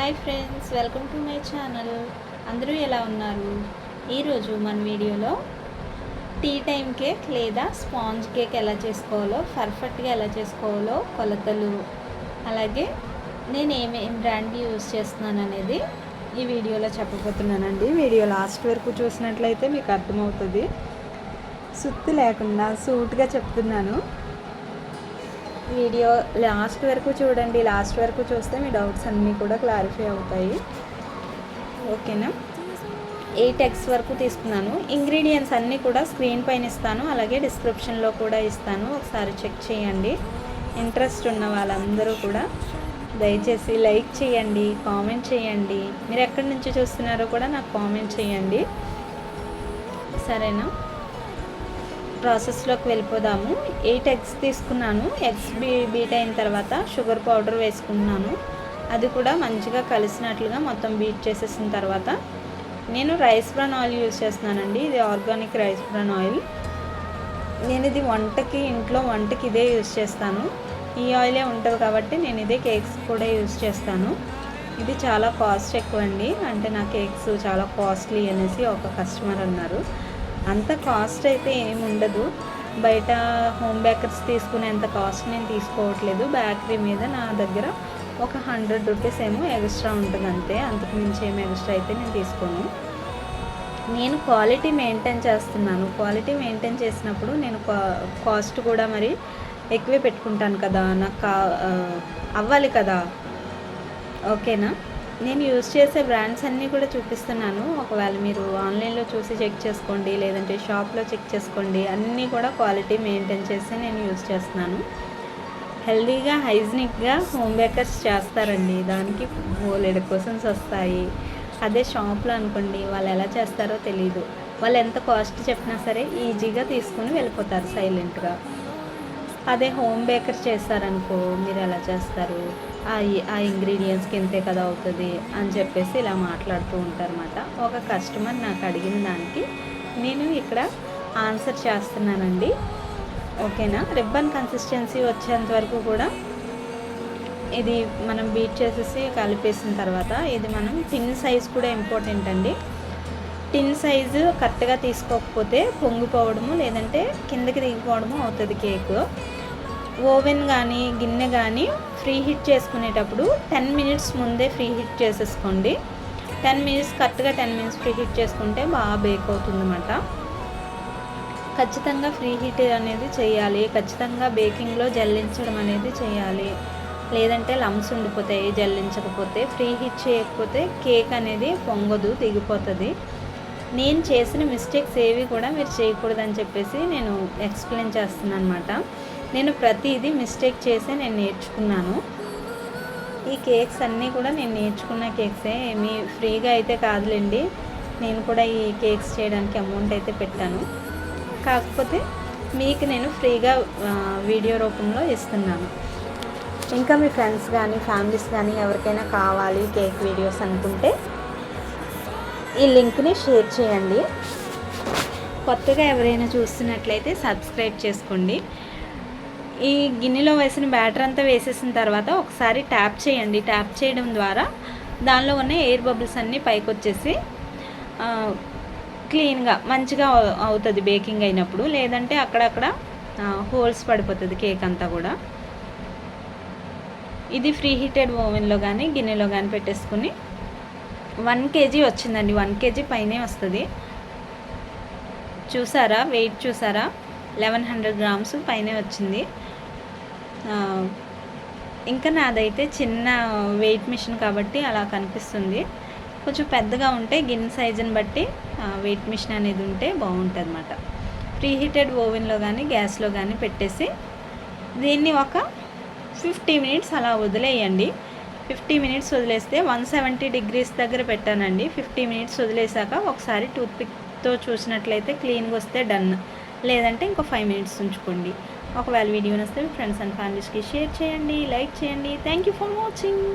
Hi friends, welcome to my channel. అందరూ ఎలా ఉన్నారు? ఈరోజు మన వీడియోలో టీ టైం కేక్ లేదా స్పాంజ్ కేక్ ఎలా చేసుకోవాలో, పర్ఫెక్ట్గా ఎలా చేసుకోవాలో కొలతలు, అలాగే నేను ఏమేం బ్రాండ్ యూజ్ చేస్తున్నాను అనేది ఈ వీడియోలో చెప్పబోతున్నానండి. వీడియో లాస్ట్ వరకు చూసినట్లయితే మీకు అర్థమవుతుంది. సుత్తి లేకుండా సూట్గా చెప్తున్నాను. వీడియో లాస్ట్ వరకు చూడండి. లాస్ట్ వరకు చూస్తే మీ డౌట్స్ అన్నీ కూడా క్లారిఫై అవుతాయి. ఓకేనా? 8 eggs వరకు తీసుకున్నాను. ఇంగ్రీడియంట్స్ అన్నీ కూడా స్క్రీన్ పైన ఇస్తాను, అలాగే డిస్క్రిప్షన్లో కూడా ఇస్తాను. ఒకసారి చెక్ చేయండి. ఇంట్రెస్ట్ ఉన్న వాళ్ళందరూ కూడా దయచేసి లైక్ చేయండి, కామెంట్ చేయండి. మీరు ఎక్కడి నుంచి చూస్తున్నారో కూడా నాకు కామెంట్ చేయండి, సరేనా? ప్రాసెస్లోకి వెళ్ళిపోదాము. 8 eggs తీసుకున్నాను. ఎగ్స్ బీట్ అయిన తర్వాత షుగర్ పౌడర్ వేసుకున్నాను. అది కూడా మంచిగా కలిసినట్లుగా మొత్తం బీట్ చేసేసిన తర్వాత నేను రైస్ బ్రాన్ ఆయిల్ యూజ్ చేస్తున్నానండి. ఇది ఆర్గానిక్ రైస్ బ్రాన్ ఆయిల్. నేను ఇది ఇంట్లో వంటకి ఇదే యూజ్ చేస్తాను. ఈ ఆయిలే ఉంటుంది కాబట్టి నేను ఇదే కేక్స్ కూడా యూజ్ చేస్తాను. ఇది చాలా కాస్ట్ ఎక్కువ అండి. అంటే నా కేక్స్ చాలా కాస్ట్లీ అనేసి ఒక కస్టమర్ అన్నారు. అంత కాస్ట్ అయితే ఏమి ఉండదు. బయట హోమ్ బేకర్స్ తీసుకునేంత కాస్ట్ నేను తీసుకోవట్లేదు. బేకరీ మీద నా దగ్గర ఒక 100 రూపీస్ ఏమో ఎక్స్ట్రా ఉంటుంది అంతే. అంతకు మించి ఏమో ఎక్స్ట్రా అయితే నేను తీసుకోను. నేను క్వాలిటీ మెయింటైన్ చేస్తున్నాను. క్వాలిటీ మెయింటైన్ చేసినప్పుడు నేను కాస్ట్ కూడా మరి ఎక్కువే పెట్టుకుంటాను కదా, నాకు అవ్వాలి కదా. ఓకేనా? నేను యూజ్ చేసే బ్రాండ్స్ అన్నీ కూడా చూపిస్తున్నాను. ఒకవేళ మీరు ఆన్లైన్లో చూసి చెక్ చేసుకోండి, లేదంటే షాప్లో చెక్ చేసుకోండి. అన్నీ కూడా క్వాలిటీ మెయింటైన్ చేసి నేను యూజ్ చేస్తున్నాను. హెల్తీగా, హైజీనిక్గా హోమ్ బేకర్స్ చేస్తారండి. దానికి బోలెడు క్వశ్చన్స్ వస్తాయి. అదే షాప్లో అనుకోండి, వాళ్ళు ఎలా చేస్తారో తెలీదు. వాళ్ళు ఎంత కాస్ట్ చెప్పినా సరే ఈజీగా తీసుకుని వెళ్ళిపోతారు సైలెంట్గా. అదే హోమ్ బేకర్ చేస్తారనుకో, మీరు ఎలా చేస్తారు, ఆ ఇంగ్రీడియంట్స్కి ఇంతే కదా అవుతుంది అని చెప్పేసి ఇలా మాట్లాడుతూ ఉంటారన్నమాట. ఒక కస్టమర్ నాకు అడిగిన దానికి నేను ఇక్కడ ఆన్సర్ చేస్తున్నానండి. ఓకేనా? రిబ్బన్ కన్సిస్టెన్సీ వచ్చేంత వరకు కూడా ఇది మనం బీట్ చేసేసి కలిపేసిన తర్వాత ఇది మనం టిన్ సైజ్ కూడా ఇంపార్టెంట్ అండి. టిన్ సైజు కరెక్ట్గా తీసుకోకపోతే పొంగిపోవడము, లేదంటే కిందకి దిగిపోవడము అవుతుంది కేక్. ఓవెన్ కానీ గిన్నె కానీ ఫ్రీ హీట్ చేసుకునేటప్పుడు 10 minutes ముందే ఫ్రీ హీట్ చేసేసుకోండి. 10 minutes కరెక్ట్గా 10 minutes ఫ్రీ హీట్ చేసుకుంటే బాగా బేక్ అవుతుంది అన్నమాట. ఖచ్చితంగా ఫ్రీ హీట్ అనేది చేయాలి. ఖచ్చితంగా బేకింగ్లో జల్లించడం అనేది చేయాలి, లేదంటే లమ్స్ ఉండిపోతాయి. జల్లించకపోతే, ఫ్రీ హీట్ చేయకపోతే కేక్ అనేది పొంగదు, దిగిపోతుంది. నేను చేసిన మిస్టేక్స్ ఏవి కూడా మీరు చేయకూడదని చెప్పేసి నేను ఎక్స్ప్లెయిన్ చేస్తున్నాను అనమాట. నేను ప్రతిదీ మిస్టేక్ చేసే నేను నేర్చుకున్నాను. ఈ కేక్స్ అన్నీ కూడా నేను నేర్చుకున్న కేక్సే, ఏమీ ఫ్రీగా అయితే కాదులేండి. నేను కూడా ఈ కేక్స్ చేయడానికి అమౌంట్ అయితే పెట్టాను. కాకపోతే మీకు నేను ఫ్రీగా వీడియో రూపంలో ఇస్తున్నాను. ఇంకా మీ ఫ్రెండ్స్ కానీ ఫ్యామిలీస్ కానీ ఎవరికైనా కావాలి కేక్ వీడియోస్ అనుకుంటే ఈ లింక్ని షేర్ చేయండి. కొత్తగా ఎవరైనా చూస్తున్నట్లయితే సబ్స్క్రైబ్ చేసుకోండి. ఈ గిన్నెలో వేసిన బ్యాటర్ అంతా వేసేసిన తర్వాత ఒకసారి ట్యాప్ చేయండి. ట్యాప్ చేయడం ద్వారా దానిలో ఉన్న ఎయిర్ బబుల్స్ అన్నీ పైకి వచ్చేసి క్లీన్గా మంచిగా అవుతుంది బేకింగ్ అయినప్పుడు. లేదంటే అక్కడక్కడ హోల్స్ పడిపోతుంది కేక్ అంతా కూడా. ఇది ఫ్రీ హీటెడ్ ఓవెన్లో కానీ గిన్నెలో కానీ పెట్టేసుకుని 1 kg వచ్చిందండి. 1 kg పైనే వస్తుంది. చూసారా వెయిట్? చూసారా? 1100 grams పైనే వచ్చింది. ఇంకా నాదైతే చిన్న వెయిట్ మిషన్ కాబట్టి అలా కనిపిస్తుంది. కొంచెం పెద్దగా ఉంటే గిన్నె సైజుని బట్టి వెయిట్ మిషన్ అనేది ఉంటే బాగుంటుంది అన్నమాట. ప్రీ హీటెడ్ ఓవెన్లో కానీ గ్యాస్లో కానీ పెట్టేసి దీన్ని ఒక 50 minutes అలా వదిలేయండి. 50 minutes వదిలేస్తే 170 degrees దగ్గర పెట్టానండి. 50 minutes వదిలేసాక ఒకసారి టూత్పిక్తో చూసినట్లయితే క్లీన్గా వస్తే డన్. లేదంటే ఇంకో 5 minutes ఉంచుకోండి. ఒకవేళ వీడియో నచ్చితే మీ ఫ్రెండ్స్ అండ్ ఫ్యామిలీస్కి షేర్ చేయండి, లైక్ చేయండి. Thank you for watching.